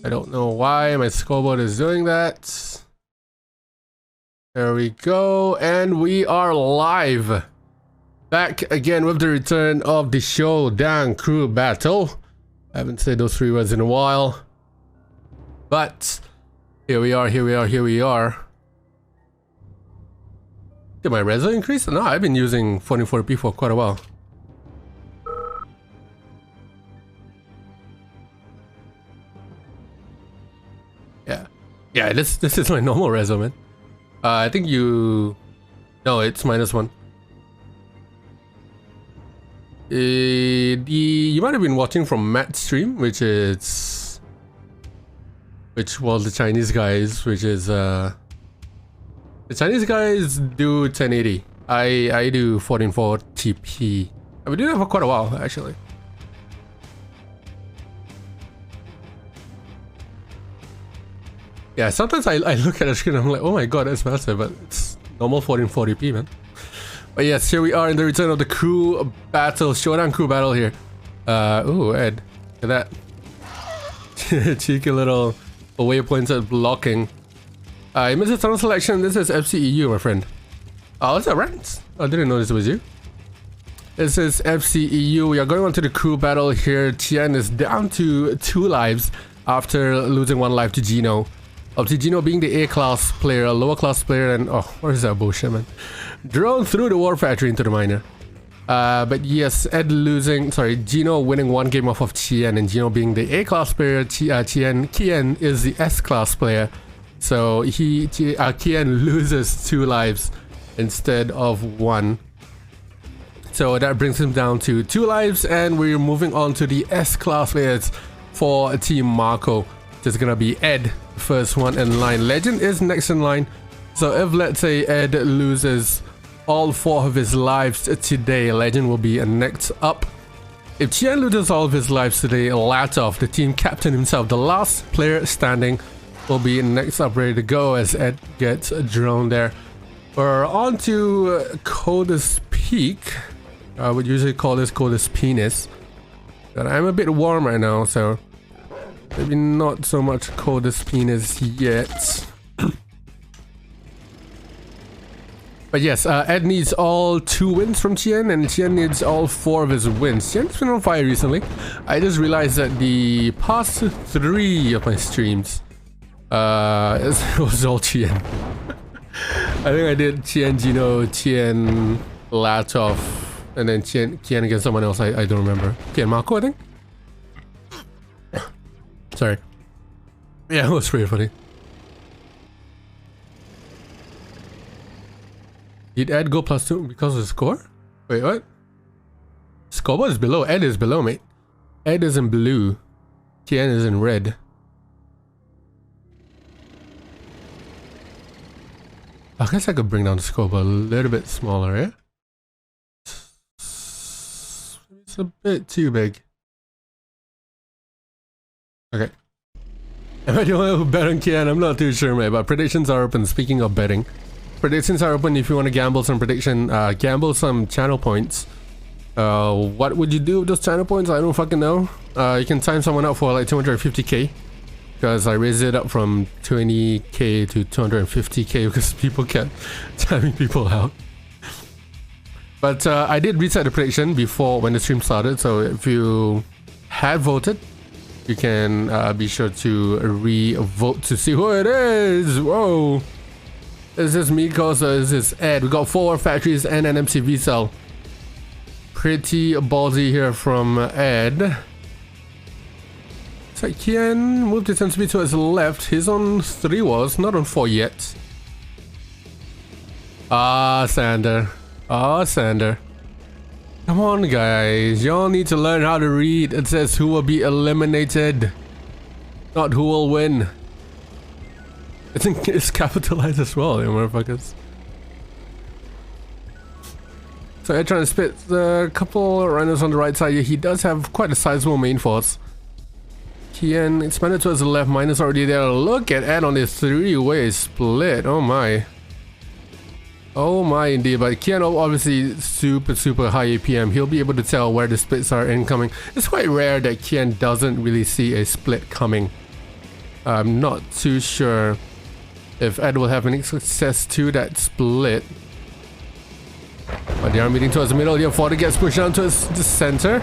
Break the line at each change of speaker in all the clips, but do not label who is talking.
I don't know why my scoreboard is doing that. There we go, and we are live. Back again with the return of the Showdown Crew Battle. I haven't said those 3 words in a while. But here we are. Did my reso increase? No, I've been using 1440p for quite a while. Yeah, this is my normal reso, man. I think you... No, it's -1. You might have been watching from Matt's stream, which was the Chinese guys, which is the Chinese guys do 1080. I do 1440p. I've been doing that for quite a while, actually. Yeah, sometimes I look at the screen and I'm like, oh my god, that's massive, but it's normal 1440p, man. But yes, here we are in the return of the crew battle, Showdown Crew Battle here. Ooh, Ed, look at that. Cheeky little waypointed blocking. You missed a tunnel selection. This is FCEU, my friend. Oh, is that right? I didn't know this was you. This is FCEU. We are going on to the crew battle here. Qien is down to 2 lives after losing 1 life to Gino. Gino being the A-class player, a lower class player, and oh, where's that bullshit, man? Drone through the war factory into the miner. But yes, Gino winning 1 game off of Qien, and Gino being the A-class player, Kian is the S-class player. So Kian loses 2 lives instead of 1. So that brings him down to 2 lives, and we're moving on to the S-class players for Team Marko. It's gonna be Ed, first one in line. Legend is next in line. So if, let's say, Ed loses all 4 of his lives today, Legend will be next up. If Qien loses all of his lives today, Latof, the team captain himself, the last player standing, will be next up, ready to go as Ed gets a drone there. We're on to Coldest Peak. I would usually call this Coldest Penis. But I'm a bit warm right now, so maybe not so much Coldest Penis yet. But yes, Ed needs all 2 wins from Qien, and Qien needs all 4 of his wins. Qien's been on fire recently. I just realized that the past 3 of my streams, it was all Qien. I think I did Qien, Gino, Qien, Latof, and then Qien against someone else. I don't remember. Qien Marko, I think? Sorry. Yeah, it was pretty funny. Did Ed go +2 because of the score? Wait, what? Scoreboard is below. Ed is below, mate. Ed is in blue. Qien is in red. I guess I could bring down the scoreboard a little bit smaller, yeah? It's a bit too big. Okay. Am I the one who bet on Kian? I'm not too sure, mate, but predictions are open. Speaking of betting, predictions are open if you want to gamble some gamble some channel points. What would you do with those channel points? I don't fucking know. You can time someone up for like 250k, because I raised it up from 20k to 250k because people kept timing people out. But I did reset the prediction before when the stream started, so if you had voted, you can be sure to re-vote to see who it is. Whoa. Is this Miko? So is this Ed? We got 4 factories and an MCV cell. Pretty ballsy here from Ed. So Kian moved his MCV to his left. He's on 3 walls, not on 4 yet. Sander. Sander. Come on, guys. Y'all need to learn how to read. It says who will be eliminated, not who will win. I think it's capitalized as well, you motherfuckers. So Ed trying to spit a couple runners on the right side. He does have quite a sizable main force. Qien expanded towards the left. Minus already there. Look at Ed on this 3-way split. Oh my. Oh my, indeed. But Qien obviously super high APM. He'll be able to tell where the splits are incoming. It's quite rare that Qien doesn't really see a split coming. I'm not too sure if Ed will have any success to that split. But they are meeting towards the middle here. Fodder gets pushed down towards the center.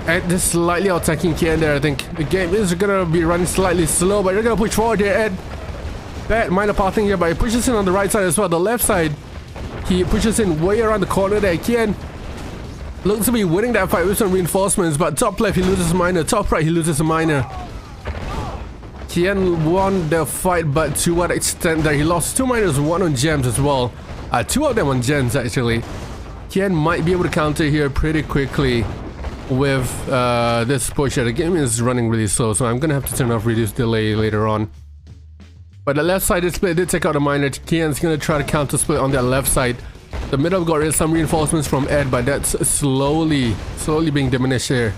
Ed is slightly out-attacking Qien there, I think. The game is gonna be running slightly slow, but they're gonna push forward here, Ed. Bad minor pathing here, but he pushes in on the right side as well. The left side, he pushes in way around the corner there. Qien looks to be winning that fight with some reinforcements, but top left he loses a minor, top right he loses a minor. Qien won the fight, but to what extent that he lost 2 minors, 1 on gems as well. 2 of them on gems actually. Qien might be able to counter here pretty quickly with this push. The game is running really slow, so I'm gonna have to turn off reduce delay later on. But the left side split did take out a minor. Kian's gonna try to counter split on that left side. The middle got some reinforcements from Ed, but that's slowly being diminished here.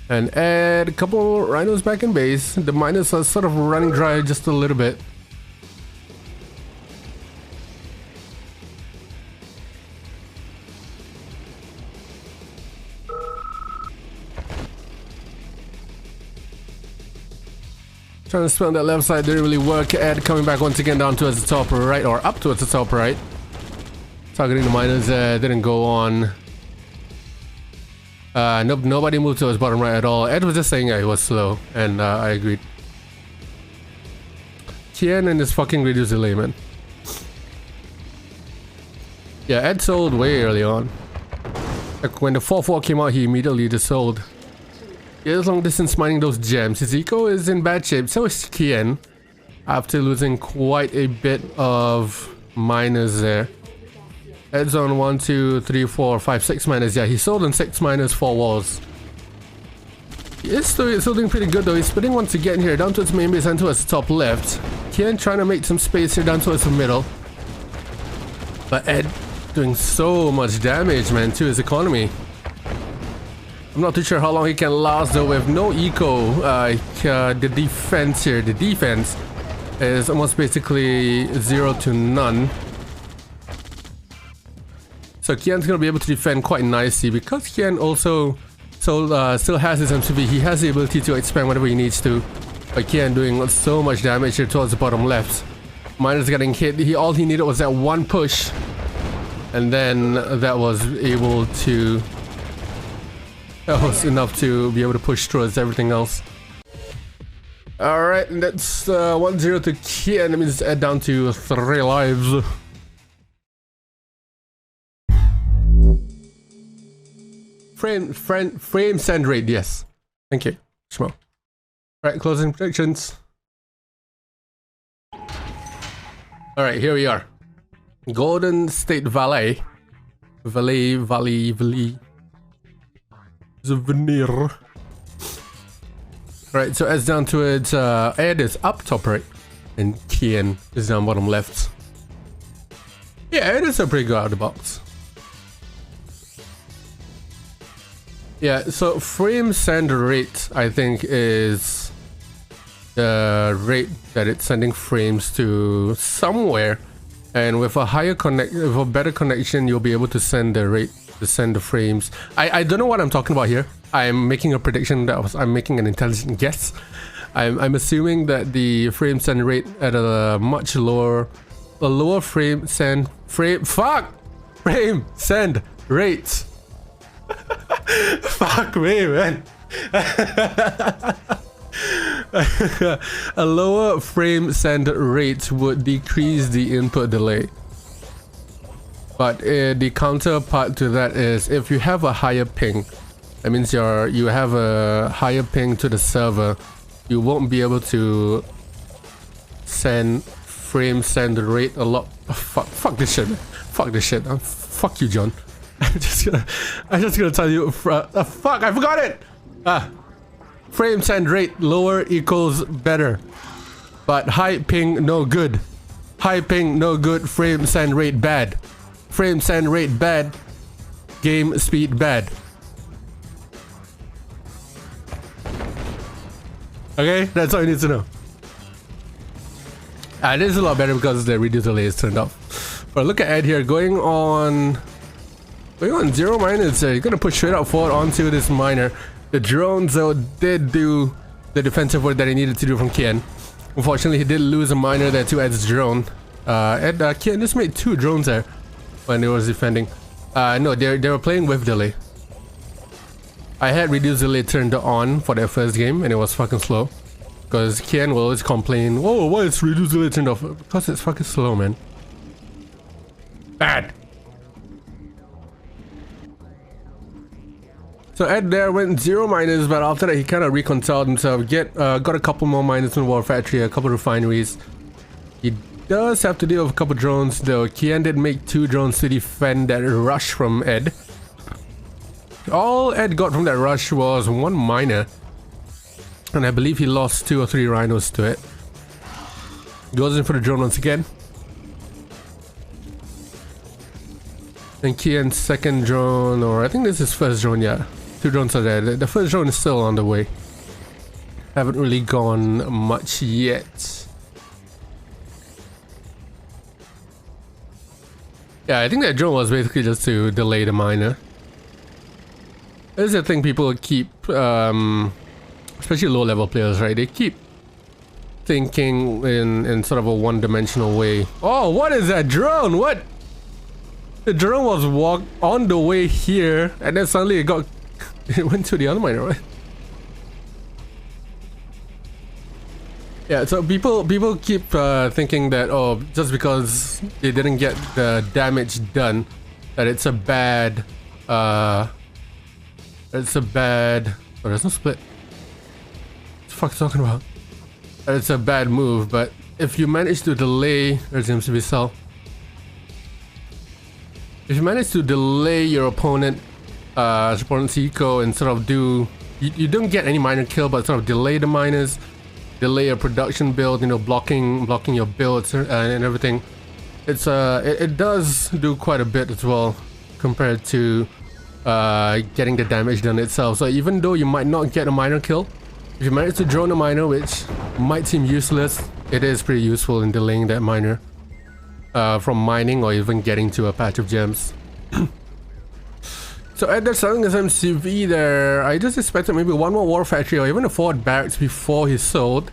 And Ed, a couple rhinos back in base. The miners are sort of running dry just a little bit. Trying to split on that left side didn't really work. Ed coming back once again down towards the top right, or up towards the top right. Targeting the miners didn't go on. Nope, nobody moved towards bottom right at all. Ed was just saying he was slow, and I agreed. Qien and his fucking reduce delay, man. Yeah, Ed sold way early on. Like when the 4-4 came out, he immediately just sold. He is long distance mining those gems. His eco is in bad shape, so is Qien. After losing quite a bit of miners there. Ed's on 1, 2, 3, 4, 5, 6 miners. Yeah, he sold on 6 miners, 4 walls. He is still doing pretty good though. He's splitting once again here down towards main base and towards the top left. Qien trying to make some space here down towards the middle. But Ed doing so much damage, man, to his economy. I'm not too sure how long he can last though with no eco. The defense here, the defense is almost basically 0 to none. So Kian's gonna be able to defend quite nicely because Qien also still has his MCV. He has the ability to expand whenever he needs to. But Qien doing so much damage here towards the bottom left. Miners getting hit. All he needed was that one push, and then that was enough to be able to push towards everything else. Alright, that's 1-0 to Qien. That means Ed down to 3 lives. Frame send rate, yes. Thank you, Shmo. Alright, closing predictions. Alright, here we are. Golden State Valley. Valley. The veneer. Alright, so Ed's down to it. Ed is up top right, and Qien is down bottom left. Yeah, Ed is a pretty good out of the box. Yeah, so frame send rate, I think, is the rate that it's sending frames to somewhere, and with a better connection, you'll be able to send the rate to send the frames. I don't know what I'm talking about here. I'm making a prediction I'm making an intelligent guess. I'm assuming that the frame send rate at a much lower frame send rate. Fuck me, man. A lower frame send rate would decrease the input delay. But the counterpart to that is if you have a higher ping, that means you have a higher ping to the server, you won't be able to send frame send rate a lot. Oh, fuck this shit, man. Fuck this shit. Fuck you, John. I'm just gonna tell you. Fuck, I forgot it. Frame send rate lower equals better, but high ping no good. High ping no good. Frame send rate bad. Frame send rate bad. Game speed bad. Okay, that's all you need to know. It is a lot better because the reduce delay is turned off. But look at Ed here going on 0 miners. He's gonna push straight out forward onto this miner. The drones though did do the defensive work that he needed to do from Qien. Unfortunately, he did lose a miner there to Ed's drone. Qien just made 2 drones there when he was defending. No, they were playing with delay. I had reduced delay turned on for their first game and it was fucking slow. Because Qien will always complain, oh, why is reduced delay turned off? Because it's fucking slow, man. Bad. So Ed there went 0 miners, but after that he kind of reconciled himself. Got a couple more miners in War Factory, a couple refineries. He does have to deal with a couple drones though. Kian did make 2 drones to defend that rush from Ed. All Ed got from that rush was 1 miner. And I believe he lost 2 or 3 rhinos to it. Goes in for the drone once again. And Kian's second drone, or I think this is his first drone, yeah. 2 drones are there. The first drone is still on the way. Haven't really gone much yet. Yeah, I think that drone was basically just to delay the miner. This is the thing people keep, especially low-level players, right? They keep thinking in sort of a one-dimensional way. Oh, what is that drone? What? The drone was on the way here, and then suddenly it went to the other miner, right? Yeah, so people keep thinking that, oh, just because they didn't get the damage done, that it's a bad, oh, there's no split. What the fuck are you talking about? It's a bad move, but if you manage to delay, there seems to be cell. If you manage to delay your opponent's eco and sort of do, you don't get any miner kill, but sort of delay the miners, delay your production build, you know, blocking your builds and everything. It does do quite a bit as well compared to getting the damage done itself. So even though you might not get a miner kill, if you manage to drone a miner, which might seem useless, it is pretty useful in delaying that miner from mining or even getting to a patch of gems. So Ed, they're selling his MCV there. I just expected maybe 1 more war factory or even a forward barracks before he sold.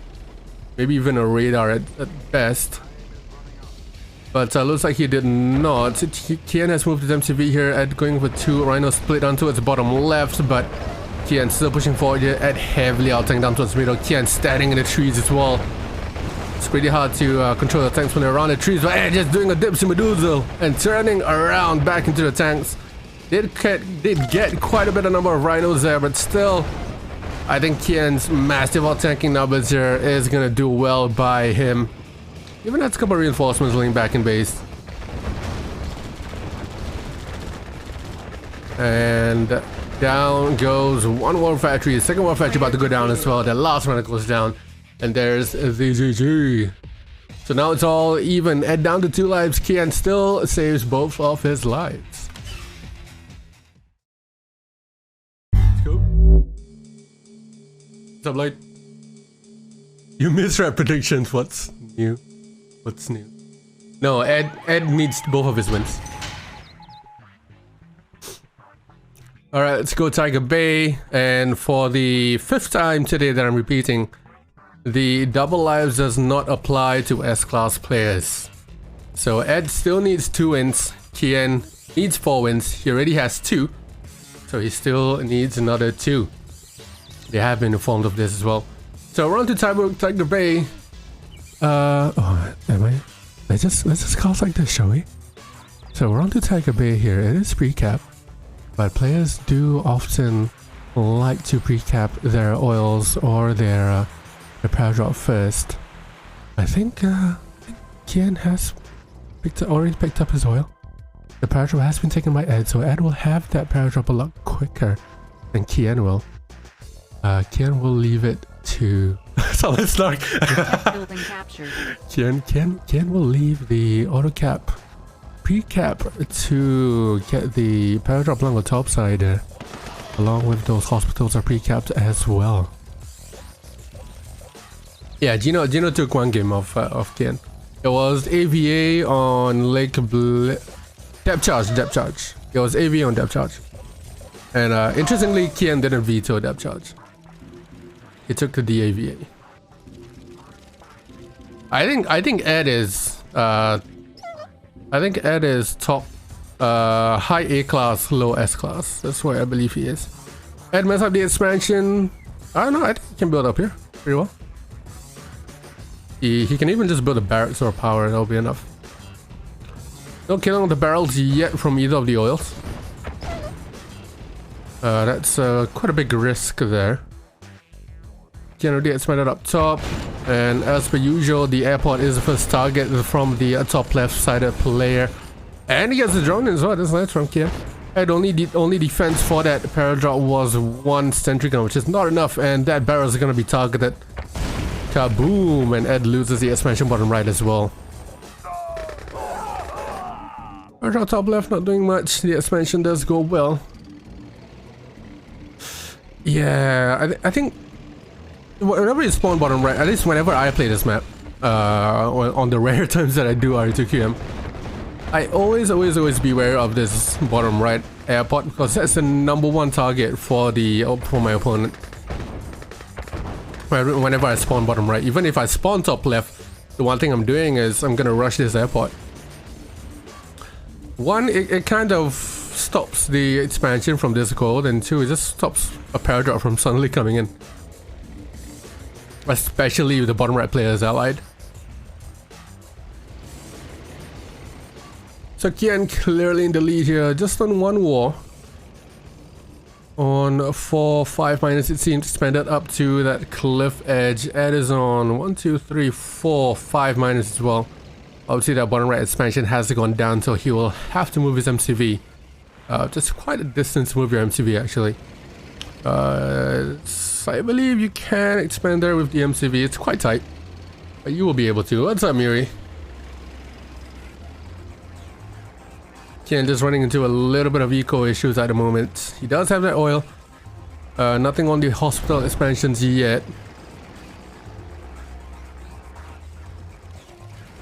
Maybe even a radar at best. But looks like he did not. Kian has moved his MCV here. Ed going for 2 rhinos split down towards the bottom left, but Kian still pushing forward here. Ed heavily outtanking down towards the middle. Kian standing in the trees as well. It's pretty hard to control the tanks when they're around the trees, but Ed just doing a dipsy meduzo and turning around back into the tanks. Did get quite a bit of number of rhinos there, but still, I think Kian's massive outtanking numbers here is gonna do well by him. Even has a couple of reinforcements laying back in base. And down goes 1 war factory. The second war factory about to go down as well. The last one that goes down. And there's the GG. So now it's all even. Ed down to 2 lives. Kian still saves both of his lives. Let's go. What's up, Light? You misread predictions. What's new? What's new? No, Ed needs both of his wins. Alright, let's go Tiger Bay. And for the 5th time today that I'm repeating, the double lives does not apply to S-class players. So Ed still needs 2 wins. Qien needs 4 wins. He already has 2. So he still needs another 2. They have been informed of this as well. So we're on to Tiger Bay. Let's just call it like this, shall we? So we're on to Tiger Bay here. It is pre-cap, but players do often like to pre-cap their oils or their power drop first. I think Kian has already picked up his oil. The power drop has been taken by Ed, so Ed will have that power drop a lot quicker than Kian will. Kian will leave it to solid snark. Kian will leave the auto cap pre-cap to get the power drop along the top side, along with those hospitals are pre-capped as well. Yeah, Gino took 1 game of Kian. It was AVA on depth charge. It was AVA on depth charge. And interestingly, Kian didn't veto depth charge. He took the DAVA. I think Ed is top high A class, low S class. That's where I believe he is. Ed messed up the expansion. I don't know, I think he can build up here pretty well. He can even just build a barracks or a power, that'll be enough. No killing the barrels yet from either of the oils. That's quite a big risk there. Qien already expanded up top, and as per usual, the airport is the first target from the top left-sided player. And he gets the drone as well. That's nice from Qien. And the only defense for that Peril drop was one sentry gun, which is not enough, and that barrel is going to be targeted. Kaboom! And Ed loses the expansion bottom right as well. Peril drop top left, not doing much. The expansion does go well. Yeah, I think whenever you spawn bottom right, at least whenever I play this map, on the rare times that I do RE2QM, I always beware of this bottom right airport, because that's the #1 target for my opponent. Whenever I spawn bottom right, even if I spawn top left, the one thing I'm doing is I'm gonna rush this airport. One, it kind of stops the expansion from this code, and two, it just stops a Peril drop from suddenly coming in. Especially if the bottom right player is allied. So Kian clearly in the lead here, just on one war. On 4-5 it seems, expanded up to that cliff edge. Ed is on 1, 2, 3, 4, 5 as well. Obviously that bottom right expansion has gone down, so he will have to move his MCV. Just quite a distance to move your MCV actually. I believe you can expand there with the MCV. It's quite tight, but you will be able to. What's up, Miri? Qien just running into a little bit of eco issues at the moment. He does have that oil. Nothing on the hospital expansions yet.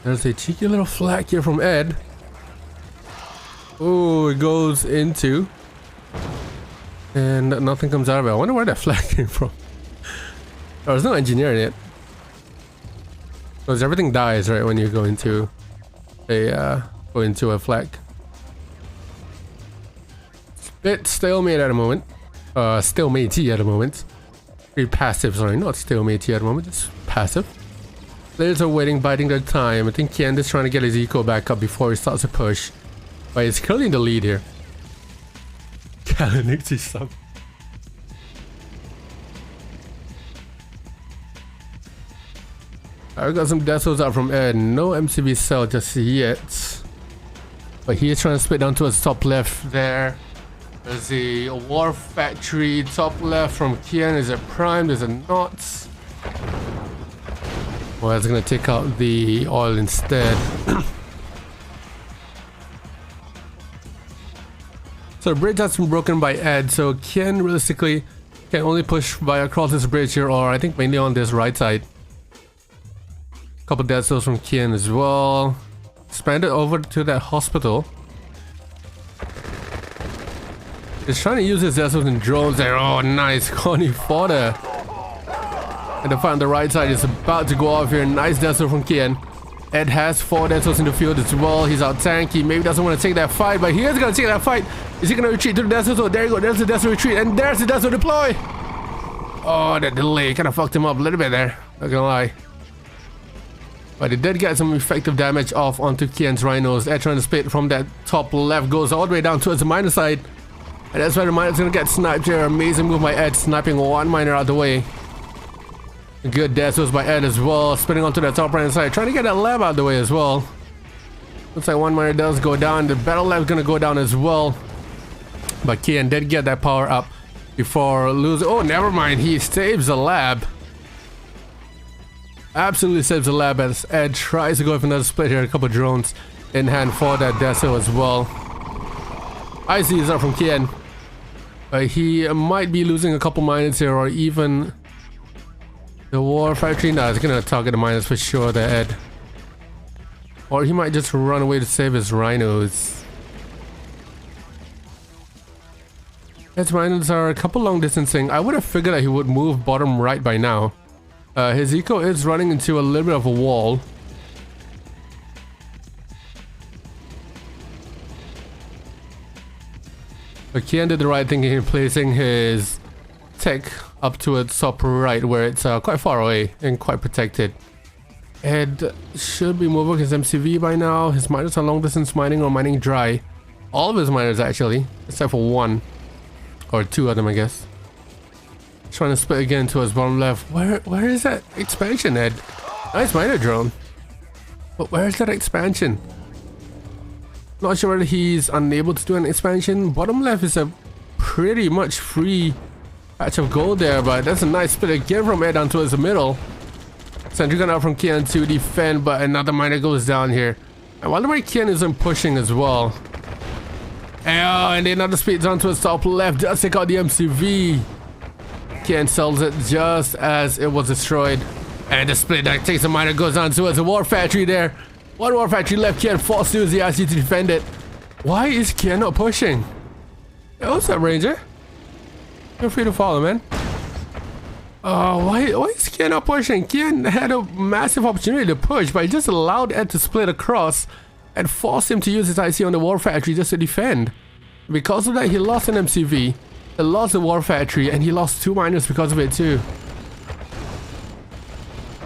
There's a cheeky little flag here from Ed. Oh, it goes into, and nothing comes out of it. I wonder where that flag came from. Oh, there's no engineer in it. Because everything dies right when you go into a flag. Bit stalemate at the moment. Stalemate-y at the moment. Pretty passive, sorry, not stalemate-y at the moment, just passive. Players are waiting, biding their time. I think Qien is trying to get his eco back up before he starts to push. But he's clearly in the lead here. Kalanixi sub. I got some desos out from Ed. No MCV cell just yet. But he is trying to split down towards top left there. There's a war factory top left from Kian. Is it prime? Is it not? Well, it's gonna take out the oil instead. So the bridge has been broken by Ed, so Qien realistically can only push by across this bridge here, or I think mainly on this right side. Couple dead cells from Qien as well. Expanded over to that hospital. He's trying to use his dead cells and drones there. Oh, nice. Connie fodder. And the fight on the right side is about to go off here. Nice dead cell from Qien. Ed has 4 dead cells in the field as well. He's out tanky. Maybe doesn't want to take that fight, but he is going to take that fight. Is he going to retreat to the dead cells? Oh, there you go. There's the dead cell retreat. And there's the dead cell deploy. Oh, that delay kind of fucked him up a little bit there. Not gonna lie. But it did get some effective damage off onto Kian's rhinos. Ed trying to split from that top left, goes all the way down towards the miner side. And that's where the miner's gonna get sniped here. Amazing move by Ed, sniping one miner out of the way. Good death was by Ed as well, spinning onto the top right side, trying to get that lab out of the way as well. Looks like one miner does go down. The battle lab's gonna go down as well. But Qien did get that power up before losing. Oh, never mind. He saves the lab. Absolutely saves the lab as Ed tries to go for another split here. A couple drones in hand for that Deso as well. I see is up from Qien. He might be losing a couple miners here, or even the war factory. No, it's gonna target the miners for sure, the Ed. Or he might just run away to save his rhinos. Ed's miners are a couple long distancing. I would have figured that he would move bottom right by now. His eco is running into a little bit of a wall. But Qien did the right thing in placing his tech up towards top right, where it's quite far away and quite protected. Ed should be moving his MCV by now. His miners are long distance mining or mining dry. All of his miners actually, except for one or two of them, I guess. Trying to split again towards bottom left. Where is that expansion, Ed? Nice miner drone. But where is that expansion? Not sure whether he's unable to do an expansion. Bottom left is a pretty much free patch of gold there, but that's a nice split again from Ed down towards the middle. Sentry gun out from Kian to defend, but another miner goes down here. I wonder why Kian isn't pushing as well. And another speed down towards top left. Does take out the MCV. Kian sells it just as it was destroyed. And the split that takes the miner goes down towards the war factory there. One war factory left. Kian forced to use the IC to defend it. Why is Kian not pushing? Hey, what's up, Ranger? Feel free to follow, man. Why is Kian not pushing? Kian had a massive opportunity to push, but he just allowed Ed to split across and forced him to use his IC on the war factory just to defend. Because of that, he lost an MCV, he lost the war factory, and he lost 2 miners because of it too.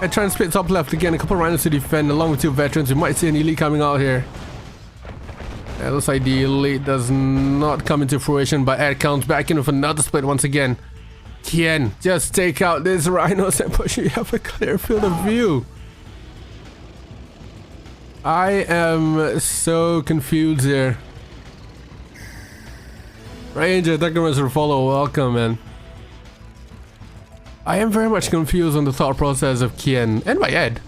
Ed trying to split top left again, a couple of miners to defend along with 2 veterans. We might see an elite coming out here. It looks like the elite does not come into fruition, but Ed comes back in with another split once again. Qien, just take out this rhinos and push. You have a clear field of view. I am so confused here. Ranger, thank you very much for follow. Welcome, man. I am very much confused on the thought process of Qien and by Ed.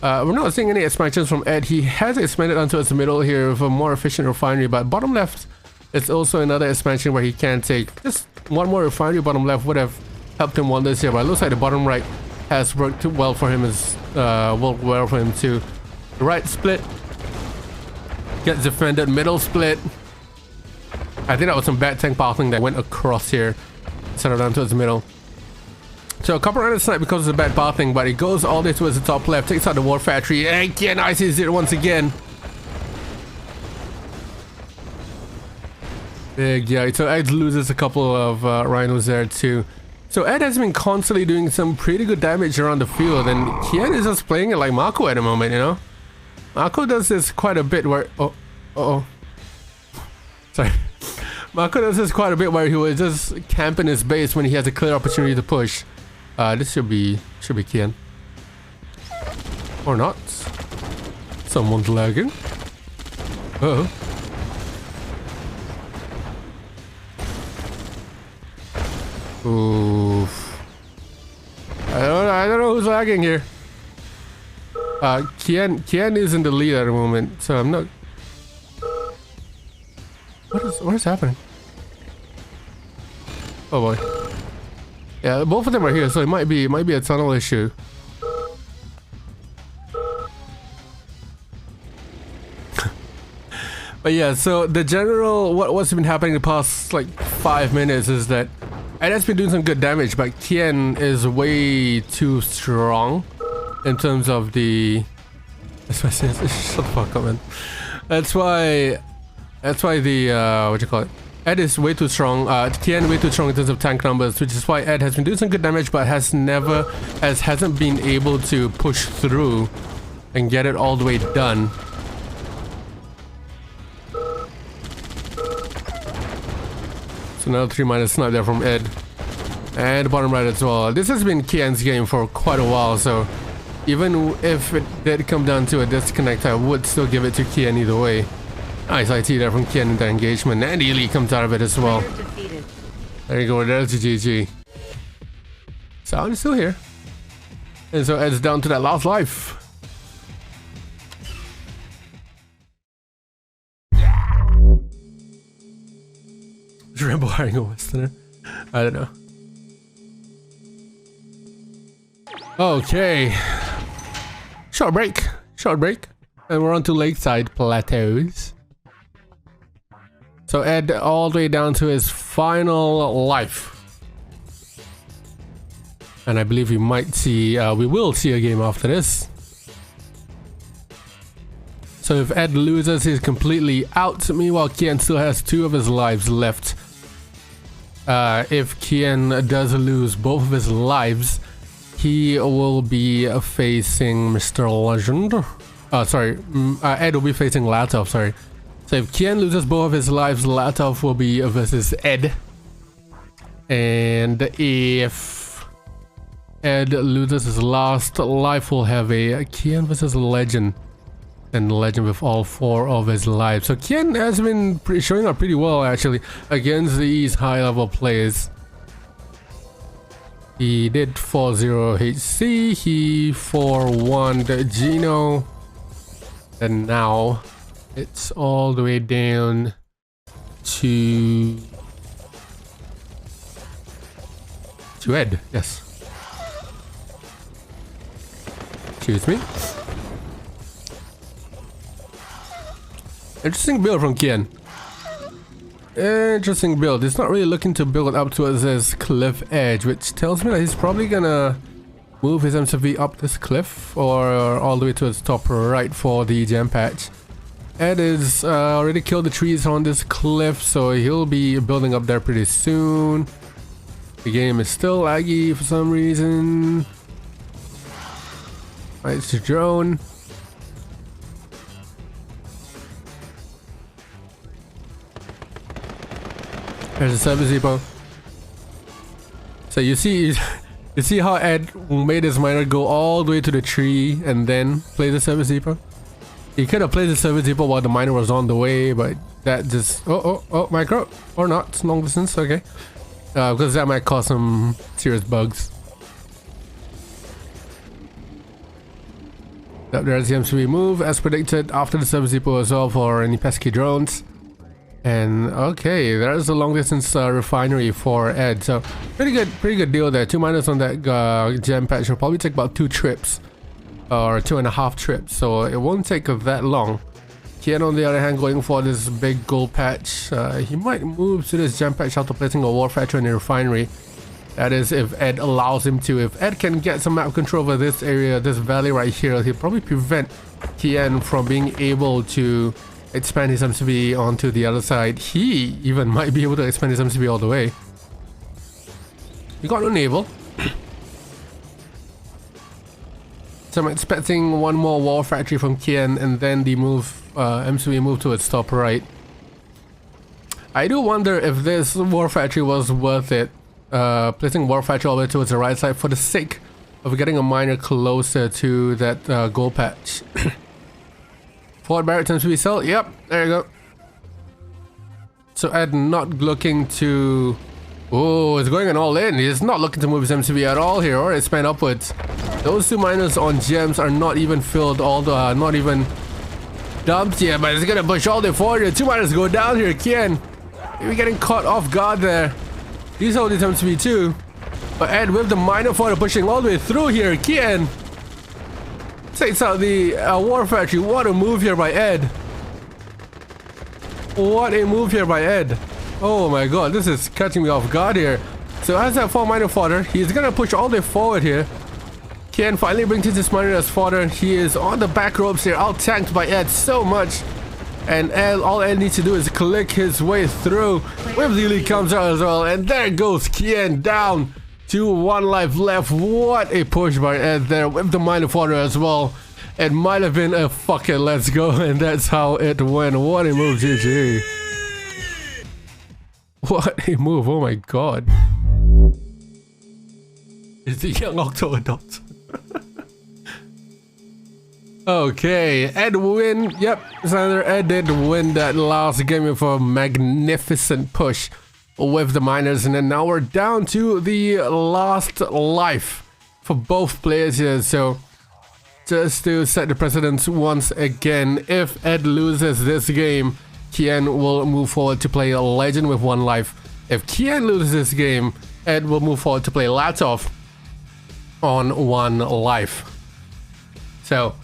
We're not seeing any expansions from Ed. He has expanded onto its middle here with a more efficient refinery, but bottom left is also another expansion where he can take just one more refinery. Bottom left would have helped him wonders here, but it looks like the bottom right has worked well for him as well for him too. The right split gets defended, middle split. I think that was some bad tank pathing that went across here, settled down towards the middle. So a couple rounds snipe because of the bad pathing, but it goes all the way towards the top left, takes out the war factory, and again ICs it once again. Big yeah, so Ed loses a couple of rhinos there too. So Ed has been constantly doing some pretty good damage around the field, and Kian is just playing it like Marko at the moment, you know? Marko does this quite a bit where... Sorry. Marko does this quite a bit where he will just camp in his base when he has a clear opportunity to push. This should be Kian. Or not. Someone's lagging. Uh-oh. Oof. I don't know who's lagging here. Kian is in the lead at the moment, so I'm not... What is happening? Oh boy. Yeah, both of them are here, so it might be a tunnel issue. But yeah, so the general what's been happening the past like 5 minutes is that Ed has been doing some good damage, but Qien is way too strong in terms of the... Shut the fuck up, man. That's why the what you call it? Ed is way too strong. Qien way too strong in terms of tank numbers, which is why Ed has been doing some good damage, but hasn't been able to push through and get it all the way done. So now 3 minus snipe there from Ed. And the bottom right as well. This has been Kian's game for quite a while, so even if it did come down to a disconnect, I would still give it to Qien either way. Nice IT there from Qien in the engagement, and the elite comes out of it as well. There you go, there's the GG. Sound is still here. And so Ed's down to that last life. Is Rambo hiring a Westerner? I don't know. Okay. Short break. And we're on to Lakeside Plateaus. So Ed all the way down to his final life. And I believe we might see, we will see a game after this. So if Ed loses, he's completely out. Meanwhile, Qien still has 2 of his lives left. If Qien does lose both of his lives, he will be facing Mr. Legend. Ed will be facing Latof, sorry. So if Qien loses both of his lives, Latof will be versus Ed. And if Ed loses his last life, we'll have a Qien versus Legend. And Legend with all 4 of his lives. So Qien has been showing up pretty well actually against these high level players. He did 4-0 HC, he 4-1 Gino, and now it's all the way down to Ed, yes. Excuse me. Interesting build from Qien. Interesting build. He's not really looking to build up towards this cliff edge, which tells me that he's probably gonna move his MCV up this cliff or all the way to its top right for the gem patch. Ed is already killed the trees on this cliff, so he'll be building up there pretty soon. The game is still laggy for some reason. Right, it's a drone. There's a service depot. So you see how Ed made his miner go all the way to the tree and then play the service depot? He could have played the service depot while the miner was on the way, but that just... Oh, micro. Or not, long distance, okay. Because that might cause some serious bugs. There's the MCV move as predicted after the service depot as well for any pesky drones. And okay, there's a long distance refinery for Ed, so pretty good deal there. 2 miners on that gem patch will probably take about 2 trips or 2.5 trips, so it won't take that long. Kian on the other hand going for this big gold patch. He might move to this gem patch after placing a war factory in the refinery. That is if Ed allows him to. If Ed can get some map control over this area, this valley right here, he'll probably prevent Kian from being able to expand his MCB onto the other side. He even might be able to expand his MCB all the way. He got no naval. So I'm expecting one more war factory from Kian and then the MCB move to its top right. I do wonder if this war factory was worth it. Placing war factory all the way towards the right side for the sake of getting a miner closer to that gold patch. Forward barracks MCB cell, yep, there you go. So Ed not looking to... Oh, it's going all in. He's not looking to move his MCB at all here or expand upwards. Those 2 miners on gems are not even filled, not even dumped yet, but it's gonna push all the way forward here. 2 miners go down here, Kian. Maybe getting caught off guard there. He's holding his MCB too. But Ed with the miner forward pushing all the way through here, Kian takes out the war factory. What a move here by Ed. What a move here by Ed. Oh my god, this is catching me off guard here. So as that 4 miner fodder, he's gonna push all the way forward here. Kian finally brings his miner as fodder. He is on the back ropes here, out tanked by Ed so much. And all Ed needs to do is click his way through. With the elite comes out as well. And there goes Qien down to 1 life left. What a push by Ed there with the miner fodder as well. It might have been a fuck it, let's go. And that's how it went. What a move, GG. What a move, oh my god. Is the young Octo adopt? Okay, Ed win. Yep, Senator Ed did win that last game with a magnificent push with the miners. And then now we're down to the last life for both players here. So just to set the precedence once again, if Ed loses this game, Qien will move forward to play a Legend with 1 life. If Qien loses this game, Ed will move forward to play Latof on 1 life. So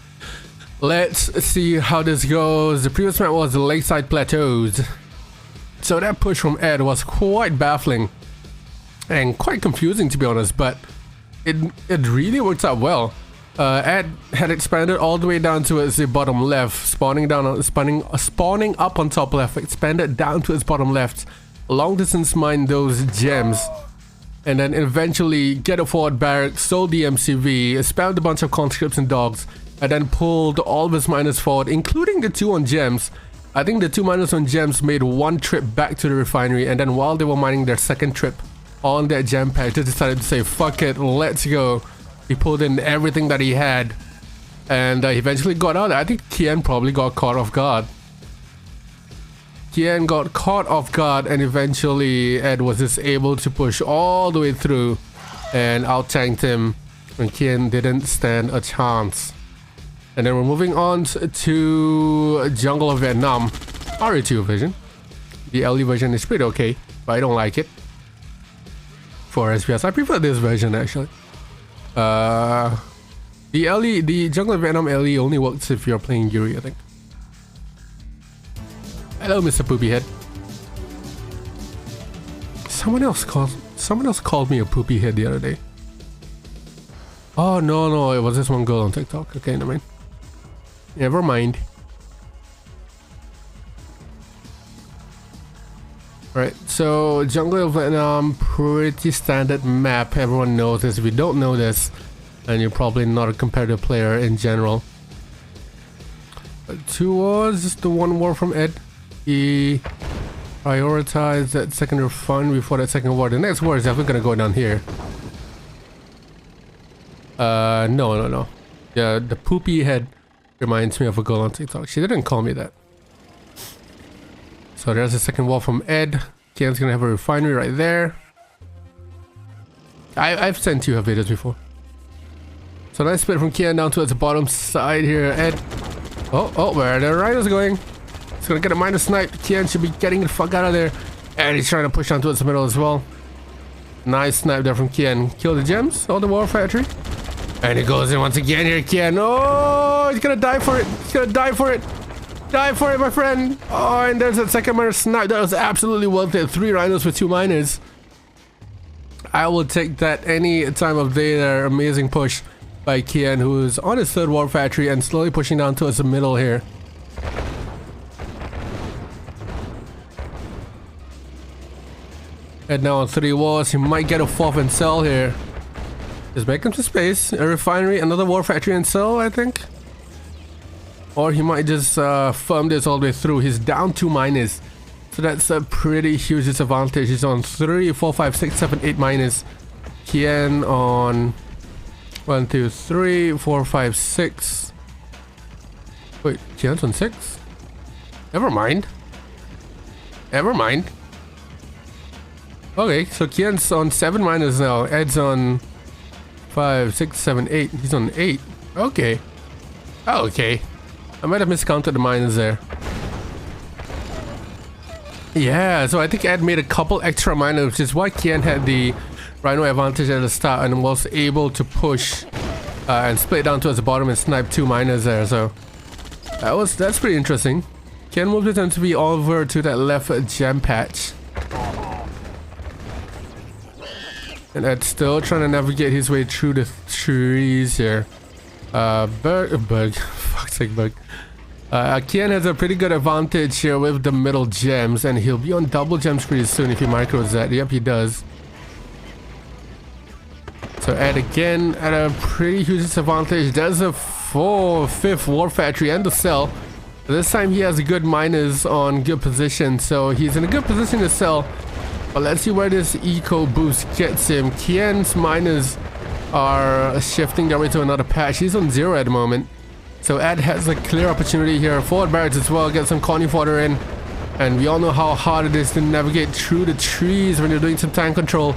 let's see how this goes. The previous map was the Lakeside Plateaus. So that push from Ed was quite baffling and quite confusing, to be honest, but it really worked out well. Ed had expanded all the way down to its bottom left, spawning up on top left, expanded down to its bottom left, long distance mine those gems, and then eventually get a forward barrack, sold the MCV, spammed a bunch of conscripts and dogs, and then pulled all of his miners forward, including the 2 on gems. I think the 2 miners on gems made one trip back to the refinery, and then while they were mining their second trip on that gem patch, they decided to say, fuck it, let's go. He pulled in everything that he had, and he eventually got out. I think Qien probably got caught off guard. Kian got caught off guard, and eventually Ed was just able to push all the way through and out-tanked him, and Kian didn't stand a chance. And then we're moving on to Jungle of Vietnam, RE2 version. The LE version is pretty okay, but I don't like it for SPS. I prefer this version actually. The Jungle of Vietnam LE only works if you're playing Yuri, I think. Hello, Mr. Poopy Head. Someone else called me a poopy head the other day. Oh no, it was this one girl on TikTok. Okay, never mind. Never mind. Alright, so Jungle of Vietnam, pretty standard map. Everyone knows this. If you don't know this, then you're probably not a competitive player in general. 2 wars, just the 1 war from Ed. He prioritized that second refund before that second war. The next war is definitely gonna go down here. No. Yeah, the poopy head reminds me of a girl on TikTok. She didn't call me that. So there's the second wall from Ed. Kian's gonna have a refinery right there. I've sent you her videos before. So nice split from Kian down towards the bottom side here. Ed. Oh, where are the rhinos going? He's gonna get a minor snipe. Kian should be getting the fuck out of there. And he's trying to push down towards the middle as well. Nice snipe there from Kian. Kill the gems, all the war factory. And he goes in once again here, Kian. Oh, he's gonna die for it. He's gonna die for it. Die for it, my friend. Oh, and there's a second minor snipe. That was absolutely worth it. 3 rhinos for 2 miners. I will take that any time of day there. Amazing push by Kian, who is on his 3rd war factory and slowly pushing down towards the middle here. And now on 3 wars, he might get a 4th and sell here. Just make him some space. A refinery, another war factory and sell, I think. Or he might just firm this all the way through. He's down 2 miners. So that's a pretty huge disadvantage. He's on 3, 4, 5, 6, 7, 8 miners. Qien on 1, 2, 3, 4, 5, 6. Wait, Qien's on 6? Never mind. Okay, so Qien's on 7 miners now. Ed's on 5, 6, 7, 8. He's on 8. Okay. Okay. I might have miscounted the miners there. Yeah, so I think Ed made a couple extra miners, which is why Qien had the rhino advantage at the start and was able to push and split down towards the bottom and snipe 2 miners there. So that's pretty interesting. Qien moved his MTV over to that left gem patch. And Ed's still trying to navigate his way through the trees here. Bug. Fuck's sake, bug. Qien has a pretty good advantage here with the middle gems, and he'll be on double gems pretty soon if he micros that. Yep, he does. So Ed again at a pretty huge disadvantage. There's a 5th war factory and the cell. This time he has good miners on good position, so he's in a good position to sell. But let's see where this eco boost gets him. Qien's miners are shifting their way to another patch. He's on 0 at the moment. So Ed has a clear opportunity here. Forward barracks as well, get some colony fodder in. And we all know how hard it is to navigate through the trees when you're doing some tank control.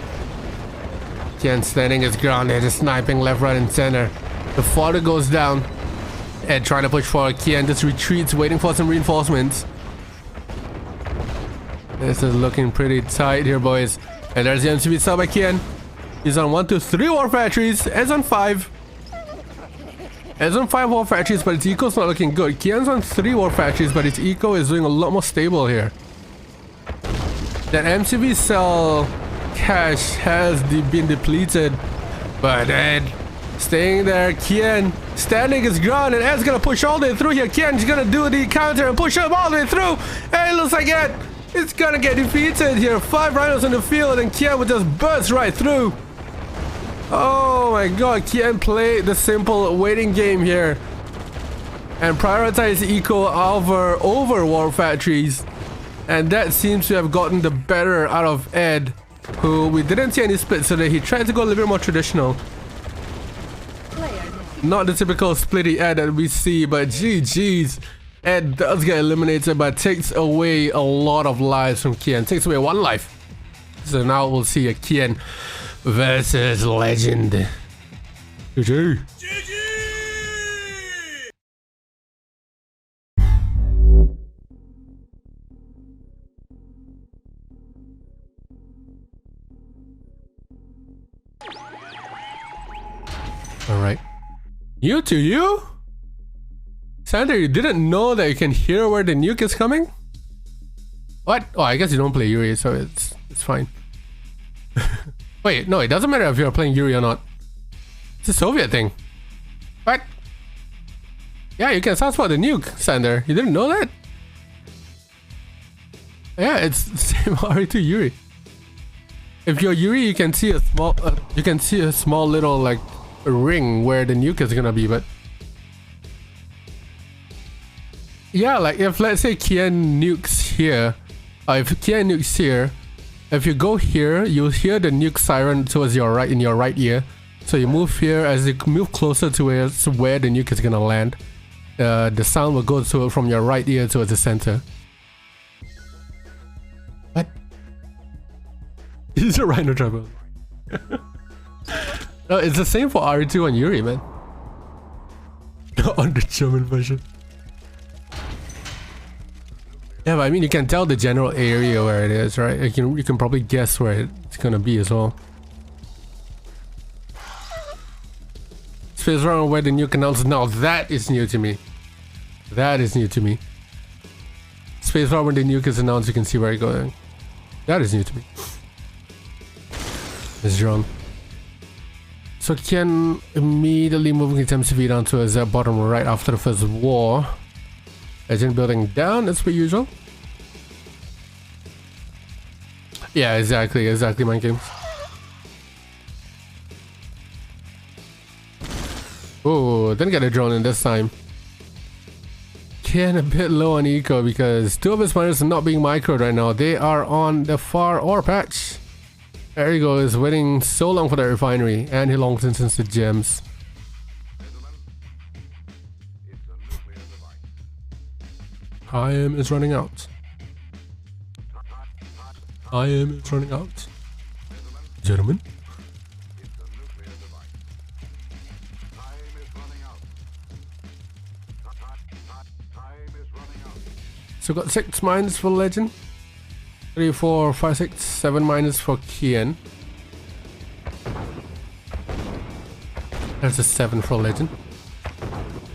Qien standing his ground there, just sniping left, right, and center. The fodder goes down. Ed trying to push forward. Qien just retreats, waiting for some reinforcements. This is looking pretty tight here, boys. And there's the MCB sell by Qien. He's on 1, 2, 3 war factories. Ed's on 5. Ed's on 5 war factories, but its eco's not looking good. Qien's on 3 war factories, but its eco is doing a lot more stable here. That MCV cell cache has been depleted, but Ed staying there. Qien standing his ground, and Ed's gonna push all the way through here. Qian's gonna do the counter and push him all the way through, and it looks like Ed is gonna get defeated here. 5 rhinos in the field, and Qien will just burst right through. Oh my god, Qien played the simple waiting game here and prioritized eco over war factories. And that seems to have gotten the better out of Ed, who we didn't see any splits today. He tried to go a little bit more traditional. Not the typical splitty Ed that we see, but GG's. Ed does get eliminated, but takes away a lot of lives from Qien. Takes away 1 life. So now we'll see a Qien versus Legend. GG. Alright. You to you? Sander, you didn't know that you can hear where the nuke is coming? What? Oh, I guess you don't play Yuri, so it's fine. Wait, no, it doesn't matter if you're playing Yuri or not. It's a Soviet thing. What? Yeah, you can sound spot the nuke, Sander. You didn't know that? Yeah, it's the same RE2 Yuri. If you're Yuri, you can see a small little like ring where the nuke is gonna be, but yeah, like if let's say Qien nukes here, if Qien nukes here, if you go here, you'll hear the nuke siren towards your right, in your right ear. So you move here. As you move closer to where the nuke is gonna land, the sound will go from your right ear towards the center. What? This is a rhino trouble. No, it's the same for RE2 on Yuri, man. On the German version. Yeah, but I mean, you can tell the general area where it is, right? You can probably guess where it's gonna be as well. Space round where the nuke announced. Now that is new to me. That is new to me. Space round when the nuke is announced, you can see where it's going. That is new to me. It's drawn. So Qien immediately moving his MCV down to his bottom right after the first war. Agent building down as per usual. Yeah, exactly, mind games. Oh, didn't get a drone in this time. Qien a bit low on eco because 2 of his miners are not being microed right now. They are on the far ore patch. There he goes, waiting so long for the refinery, and he long since the gems. Time is running out. Time is running out. Gentlemen. So got 6 mines for Legend. 3, 4, 5, 6, 7 minus for Qien. There's a 7 for Legend.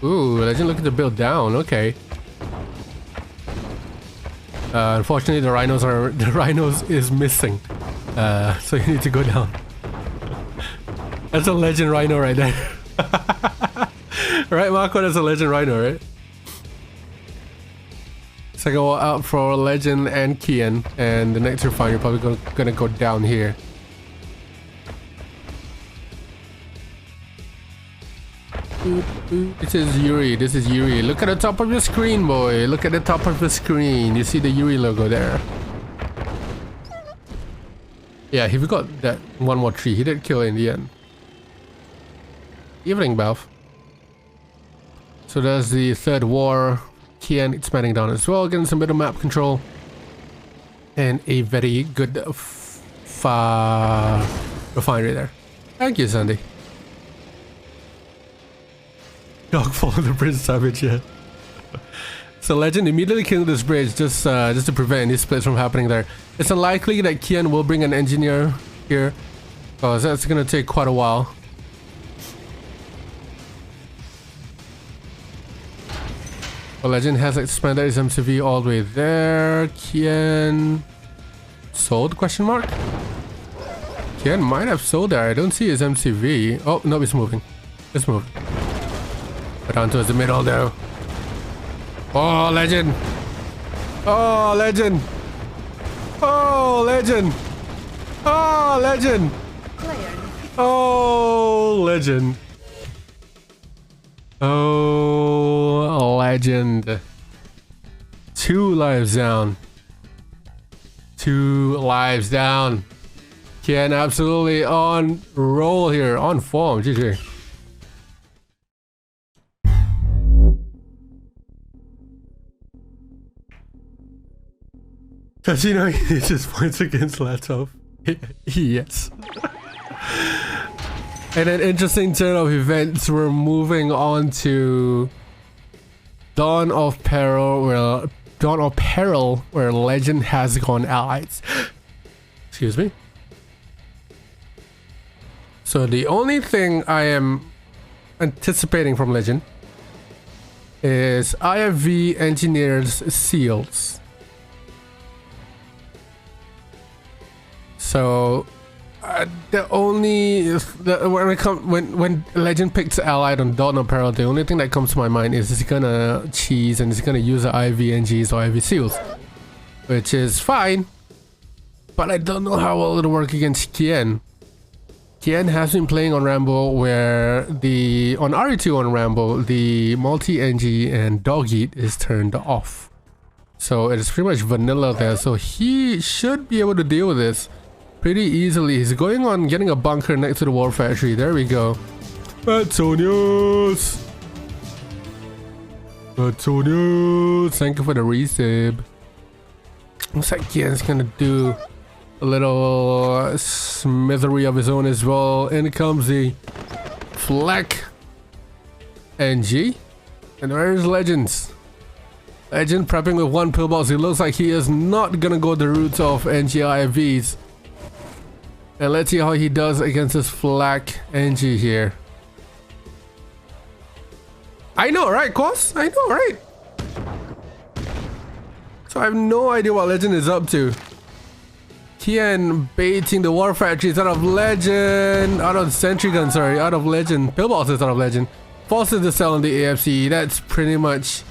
Ooh, Legend looking to build down. Okay. Unfortunately, the rhinos is missing. So you need to go down. That's a Legend rhino right there. Right, Marko? That's a Legend rhino, right? Second wall out for Legend and Qien, and the next refinery probably gonna go down here. This is Yuri. This is Yuri. Look at the top of your screen, boy. Look at the top of the screen. You see the Yuri logo there. Yeah, he forgot that 1 more tree. He did kill it in the end. Evening, Balf. So there's the 3rd war. Qien expanding down as well, getting some bit of map control. And a very good refinery there. Thank you, Sandy. Dog follow the bridge savage, yeah. So Legend immediately killing this bridge just to prevent any splits from happening there. It's unlikely that Qien will bring an engineer here, because that's gonna take quite a while. But Legend has expanded his MCV all the way there. Qien sold, question mark? Kian might have sold there. I don't see his MCV. Oh, no, it's moving. It's moving. But down towards the middle though. Oh, legend. Oh, legend. Oh, legend. Oh, legend. Oh, legend. Oh, legend. 2 lives down. 2 lives down. Kian absolutely on roll here. On form. GG. Does he know he just points against Latof? Yes. And an interesting turn of events, we're moving on to Dawn of Peril, where Legend has gone allies. Excuse me. So the only thing I am anticipating from Legend is IFV Engineers Seals. So when Legend picks allied on Dawn of Peril, the only thing that comes to my mind is he's gonna cheese and he's gonna use the IVNGs or IV Seals, which is fine, but I don't know how well it'll work against Qien. Qien has been playing on Rambo where on RE2 on Rambo, the multi-NG and dog eat is turned off. So it's pretty much vanilla there, so he should be able to deal with this pretty easily. He's going on getting a bunker next to the war factory. There we go. Antonius! Thank you for the resub. Looks like Kian's gonna do a little smithery of his own as well. In comes the Flak NG. And where's Legends? Legend prepping with 1 pillbox. It looks like he is not gonna go the route of NGIVs. And let's see how he does against this Flak NG here. I know, right, Quas? I know, right? So I have no idea what Legend is up to. Kian baiting the war factories out of Legend, out of Sentry Gun, sorry, out of Legend. Pillboxes out of Legend. Forces to sell on the AFC. That's pretty much,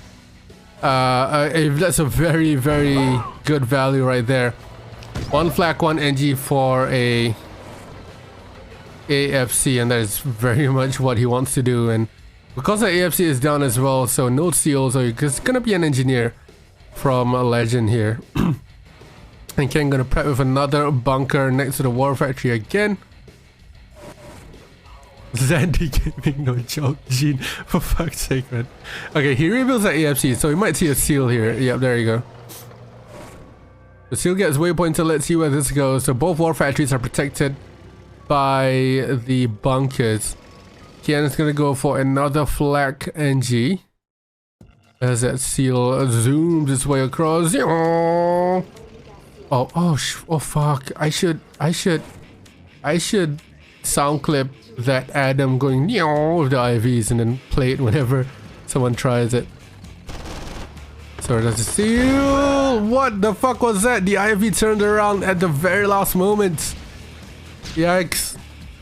that's a very, very good value right there. 1 Flak, 1 NG for a AFC, and that is very much what he wants to do. And because the AFC is down as well, so no seals, so it's gonna be an engineer from a Legend here. And Ken gonna prep with another bunker next to the war factory again. Zandy Gaming, no joke, Gene, for fuck's sake, man. Okay, he rebuilds the AFC, so we might see a seal here. Yep, there you go. The seal gets waypoint, so let's see where this goes. So both war factories are protected by the bunkers. Kian is gonna go for another Flak NG as that seal zooms its way across. Oh fuck! I should sound clip that Adam going with the IVs and then play it whenever someone tries it. So that's a seal. What the fuck was that? The IV turned around at the very last moment. Yikes!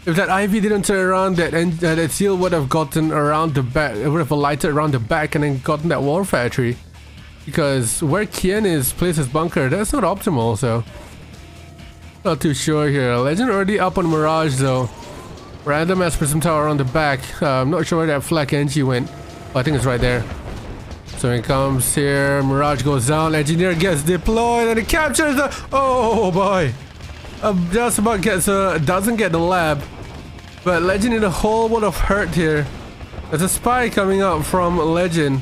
If that IV didn't turn around, that seal would have gotten around the back. It would have alighted around the back and then gotten that war factory. Because where Qien is placed his bunker, that's not optimal. So not too sure here. Legend already up on Mirage though. Random as Prism Tower on the back. I'm not sure where that Flak NG went. Oh, I think it's right there. So it comes here. Mirage goes down. Engineer gets deployed and it captures the. Oh boy! Just about gets doesn't get the lab, but Legend in a whole lot of hurt here. There's a spy coming up from Legend,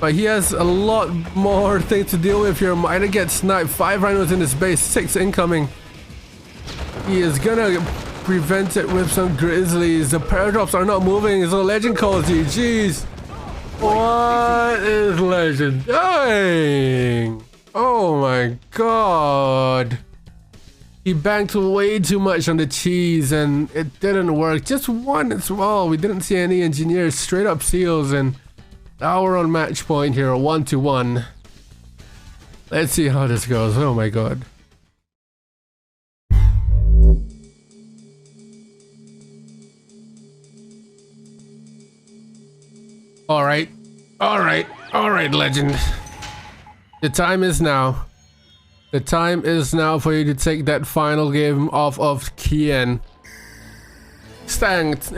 but he has a lot more things to deal with here. Might get sniped. 5 rhinos in his base. 6 incoming. He is gonna prevent it with some grizzlies. The paradrops are not moving, so Legend calls you. Jeez. What is Legend doing? Oh my god. He banked way too much on the cheese and it didn't work. Just 1 as well. We didn't see any engineers. Straight up seals, and now we're on match point here, 1-1. Let's see how this goes. Oh my god. Alright. Alright. Alright, Legend. The time is now. The time is now for you to take that final game off of Qien. Stangs is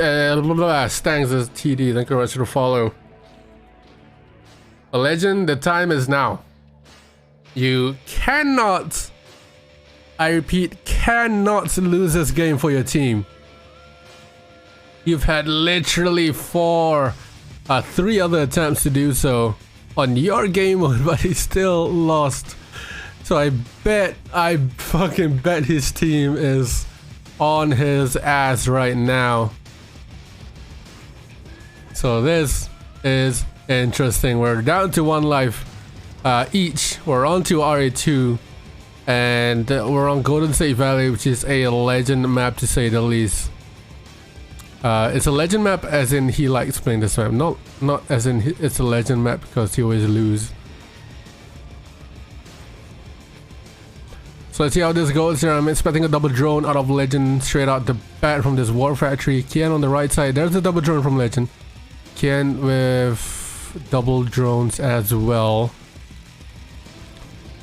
TD, thank you very much for the follow. Legend, the time is now. You cannot, I repeat, cannot lose this game for your team. You've had literally 3 other attempts to do so on your game mode, but he still lost. So I fucking bet his team is on his ass right now. So this is interesting. We're down to 1 life each. We're on to RA2 and we're on Golden State Valley, which is a legend map to say the least. It's a legend map as in he likes playing this map, not as in it's a legend map because he always lose. So let's see how this goes here. I'm expecting a double drone out of Legend straight out the bat from this war factory. Kian on the right side. There's a double drone from Legend. Kian with double drones as well.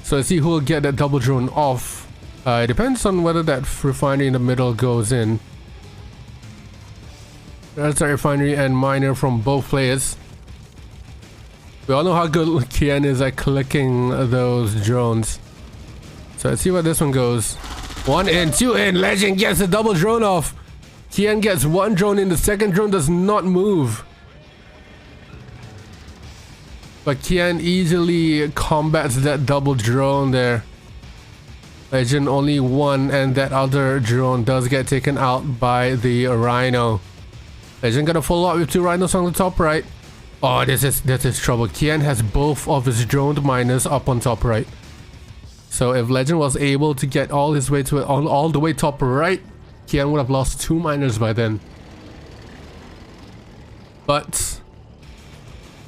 So let's see who will get that double drone off. It depends on whether that refinery in the middle goes in. There's a refinery and miner from both players. We all know how good Kian is at clicking those drones. So let's see where this one goes. 1 in, 2 in. Legend gets a double drone off. Qien gets 1 drone in. The second drone does not move. But Qien easily combats that double drone there. Legend only 1, and that other drone does get taken out by the Rhino. Legend gonna follow up with 2 rhinos on the top right. Oh, this is trouble. Qien has both of his droned miners up on top right. So if Legend was able to get all his way to all the way top right, Kian would have lost 2 miners by then. But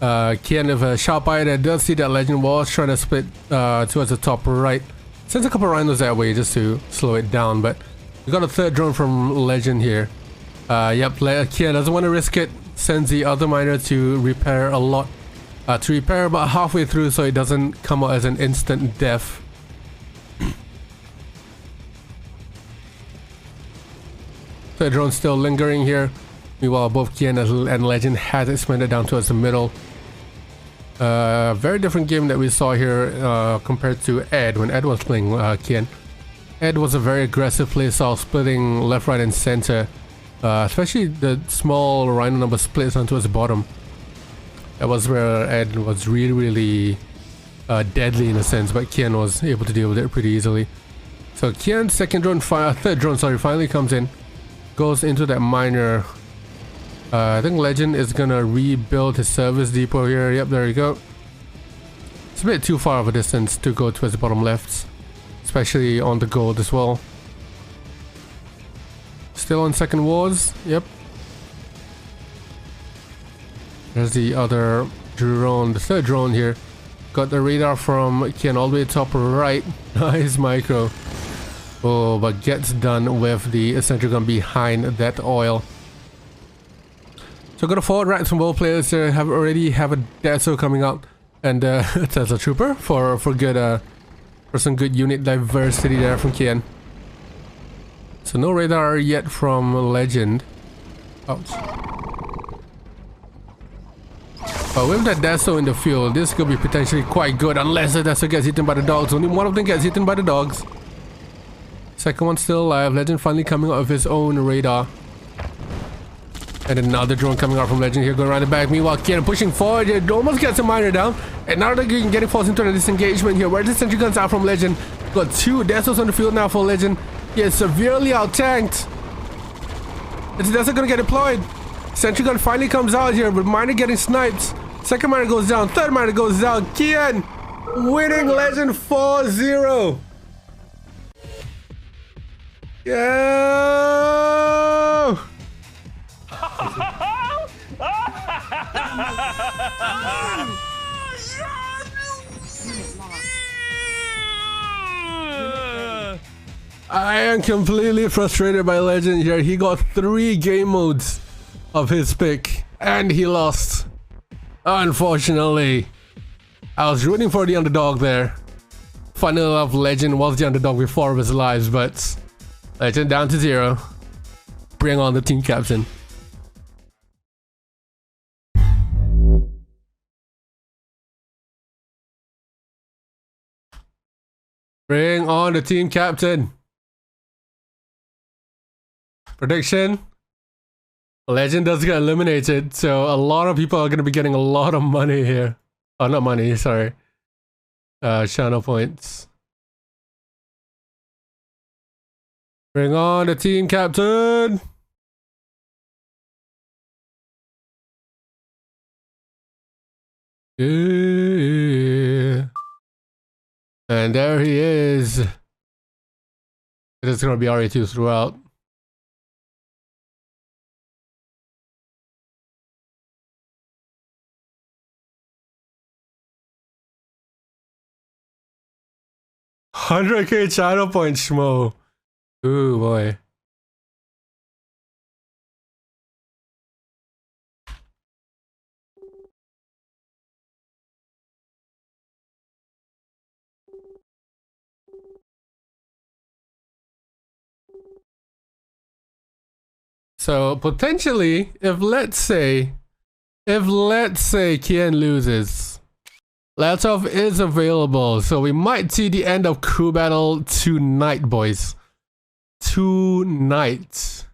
Kian with a sharp eye there does see that Legend was trying to split towards the top right. Sends a couple rhinos that way just to slow it down, but we got a 3rd drone from Legend here. Yep, Kian doesn't want to risk it. Sends the other miner to repair a lot. To repair about halfway through so it doesn't come out as an instant death. The drone's still lingering here. Meanwhile, both Qien and Legend has expanded down towards the middle. Very different game that we saw here compared to Ed when Ed was playing Qien. Ed was a very aggressive playstyle, splitting left, right, and center. Especially the small rhino number splits onto his bottom. That was where Ed was really deadly in a sense, but Qien was able to deal with it pretty easily. So Qien's 3rd drone, finally comes in. Goes into that miner. I think Legend is gonna rebuild his service depot here. Yep, there you go. It's a bit too far of a distance to go towards the bottom left, especially on the gold as well. Still on second wars. Yep. There's the other drone, the 3rd drone here. Got the radar from Qien all the way top right. Nice micro. Oh, but gets done with the sentry gun behind that oil. So got a forward right from both players there. Already have a Deso coming out, and Tesla Trooper for some good unit diversity there from Qien. So no radar yet from Legend. Ouch. But with that Deso in the field, this could be potentially quite good unless the Deso gets eaten by the dogs. Only one of them gets eaten by the dogs. Second one still alive. Legend finally coming out of his own radar. And another drone coming out from Legend here, going around the back. Meanwhile, Kian pushing forward here, almost gets a miner down. And now they're getting forced into a disengagement here. Where the sentry guns are from Legend? Got 2 Desos on the field now for Legend. He is severely out-tanked. Is Deso gonna get deployed? Sentry gun finally comes out here, but miner getting sniped. Second miner goes down, 3rd miner goes down. Kian winning Legend 4-0. Yeah! I am completely frustrated by Legend here. He got 3 game modes of his pick and he lost. Unfortunately, I was rooting for the underdog there. Funny enough, Legend was the underdog with 4 of his lives, but Legend down to 0. Bring on the team captain. Bring on the team captain. Prediction. Legend does get eliminated, so a lot of people are going to be getting a lot of money here. Oh, not money, sorry. Channel points. Bring on the team captain. Yeah. And there he is. It is going to be RA2 throughout. $100K channel points, Schmo. Ooh, boy. So potentially, if let's say Qien loses, Latof is available, so we might see the end of Crew Battle tonight, boys. Tonight.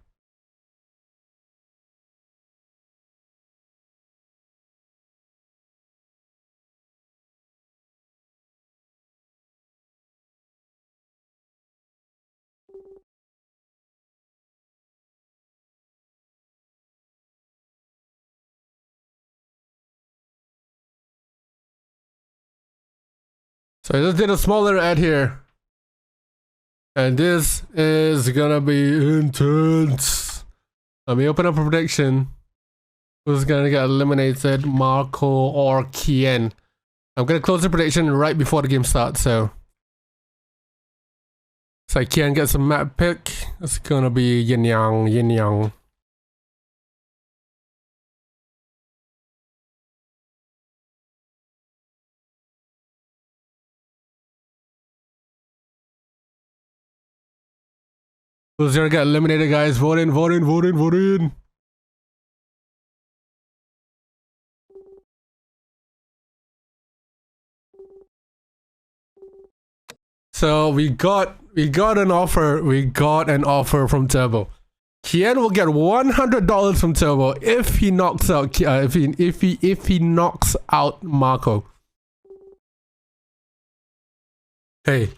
So I just did a smaller ad here. And this is gonna be intense. Let me open up a prediction. Who's gonna get eliminated, Marko or Qien? I'm gonna close the prediction right before the game starts, so. So Kian gets a map pick. It's gonna be yin yang, yin yang. Who's gonna get eliminated, guys? Vote in, vote in, vote in, vote in. So we got an offer. We got an offer from Turbo. Kian will get $100 from Turbo if he knocks out if he knocks out Marko. Hey.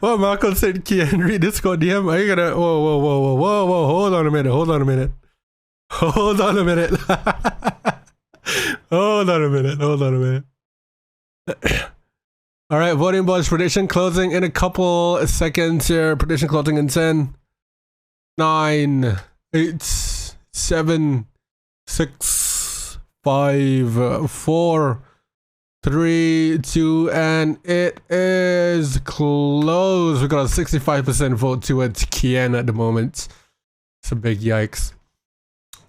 Well, Marko said, Kian, read Discord DM. Are you gonna? Whoa! Hold on a minute. Hold on a minute. Hold on a minute. Hold on a minute. Hold on a minute. All right, voting boys. Prediction closing in a couple seconds here. Prediction closing in 10, 9, 8, 7, 6, 5, 4, 3, 2, and it is closed. We got a 65% vote towards Qien at the moment. It's a big yikes.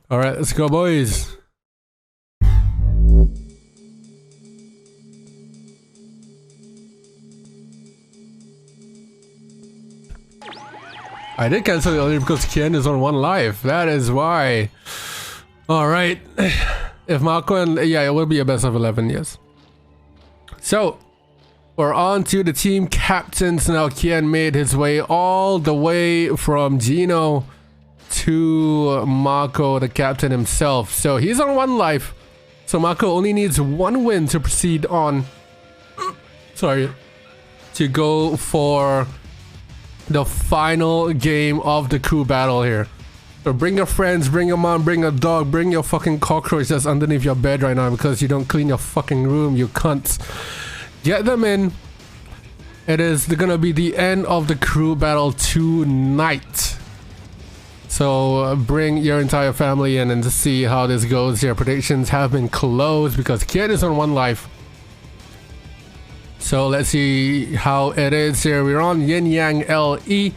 All right, let's go, boys. I did cancel it only because Qien is on 1 life. That is why. All right. If Marko and yeah, it will be a best of 11, yes. So, we're on to the team captains now. Qien made his way all the way from Gino to Marko, the captain himself. So, he's on 1 life. So, Marko only needs 1 win to proceed on. Sorry. To go for the final game of the crew battle here. So bring your friends, bring your mom, bring a dog, bring your fucking cockroach that's underneath your bed right now because you don't clean your fucking room, you cunts. Get them in. It is gonna be the end of the crew battle tonight. So bring your entire family in and to see how this goes here. Predictions have been closed because Kian is on 1 life. So let's see how it is here. We're on Yin Yang LE.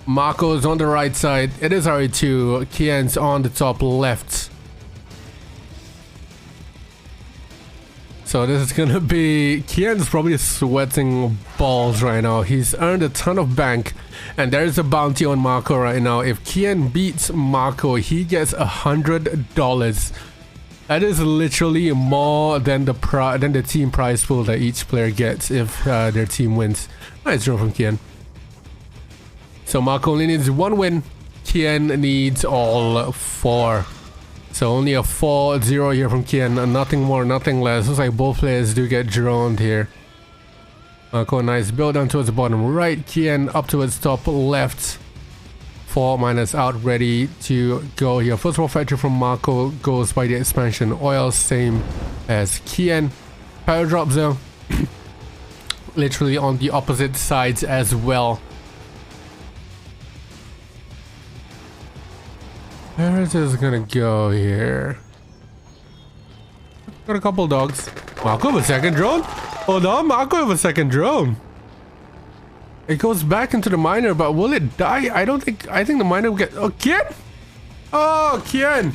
Marko's on the right side. It is RE2. Qian's on the top left. So this is gonna be... Qian's probably sweating balls right now. He's earned a ton of bank. And there's a bounty on Marko right now. If Qien beats Marko, he gets $100. That is literally more than the team prize pool that each player gets if their team wins. Nice draw from Qien. So Marko only needs one win. Qien needs all 4. So only a 4-0 here from Qien. Nothing more, nothing less. Looks like both players do get droned here. Marko, nice build down towards the bottom right. Qien up towards top left. 4 minus out, ready to go here. First war factory from Marko goes by the expansion oil, same as Qien. Power drop zone. Literally on the opposite sides as well. Where is this gonna go here? Got a couple dogs. Marko with a second drone? Hold on, Marko with a second drone. It goes back into the miner, but will it die? I don't think... I think the miner will get... Oh, Qien? Oh, Qien!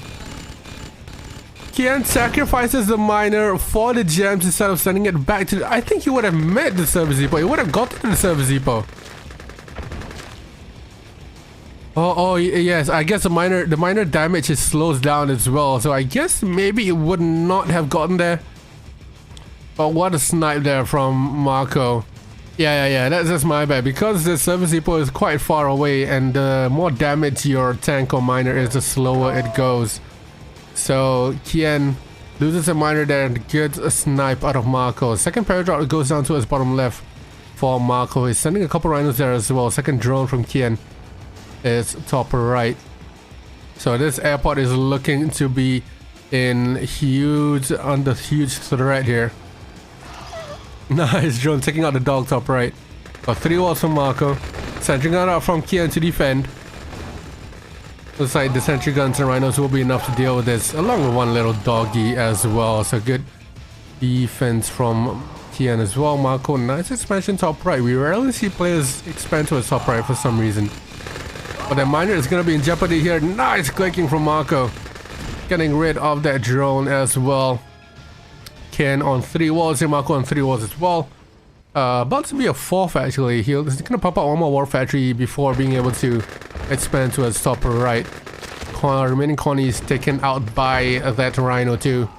Qien sacrifices the miner for the gems instead of sending it back to the... I think he would have met the service depot. He would have gotten to the service depot. Oh, yes. I guess the miner damage is slows down as well. So I guess maybe it would not have gotten there. But what a snipe there from Marko. Yeah. That's my bad. Because the service depot is quite far away, and the more damage your tank or miner is, the slower it goes. So Qien loses a miner there and gets a snipe out of Marko. Second paradraw goes down to his bottom left for Marko. He's sending a couple rhinos there as well. Second drone from Qien is top right. So this airport is looking to be under huge threat here. Nice drone taking out the dog top right. Got 3 walls from Marko. Sentry gun out from Qien to defend. Looks like the sentry guns and rhinos will be enough to deal with this, along with one little doggy as well. So good defense from Qien as well. Marko, nice expansion top right. We rarely see players expand to his top right for some reason. But the miner is going to be in jeopardy here. Nice clicking from Marko. Getting rid of that drone as well. Qien on 3 walls here. Marko on 3 walls as well. About to be a 4th actually. He's going to pop out one more war factory before being able to expand to his top right. Remaining colonies taken out by that rhino too.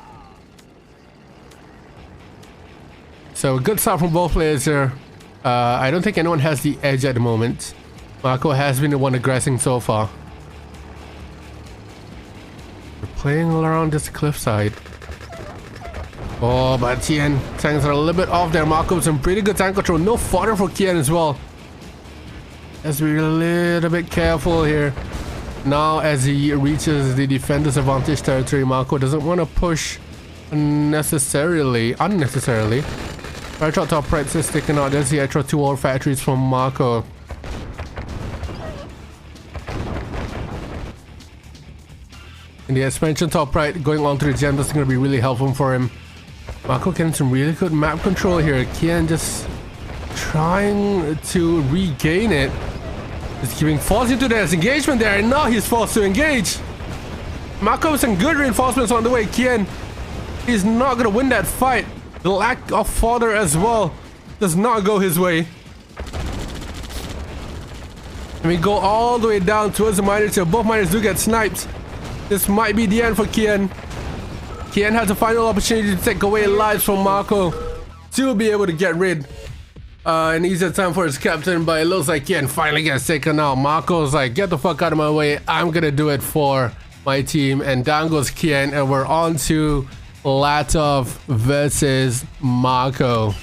So good start from both players here. I don't think anyone has the edge at the moment. Marko has been the one aggressing so far. We're playing around this cliffside. Oh, but Qien tanks are a little bit off there. Marko with some pretty good tank control. No fodder for Qien as well. Has to be a little bit careful here. Now as he reaches the defender's advantage territory, Marko doesn't want to push unnecessarily. Airshot top right is sticking out. There's the airshot 2 war factories from Marko. And the expansion top right going on to the gem, that's going to be really helpful for him. Marko getting some really good map control here. Qien just trying to regain it. Just giving force into this engagement there, and now he's forced to engage. Marko with some good reinforcements on the way. Qien is not going to win that fight. The lack of fodder as well does not go his way. And we go all the way down towards the miners here. Both miners do get sniped. This might be the end for Qien. Qien has a final opportunity to take away lives from Marko to be able to get rid. An easier time for his captain, but it looks like Qien finally gets taken out. Marko's like, get the fuck out of my way. I'm gonna do it for my team. And down goes Qien, and we're on to Latof versus Marko.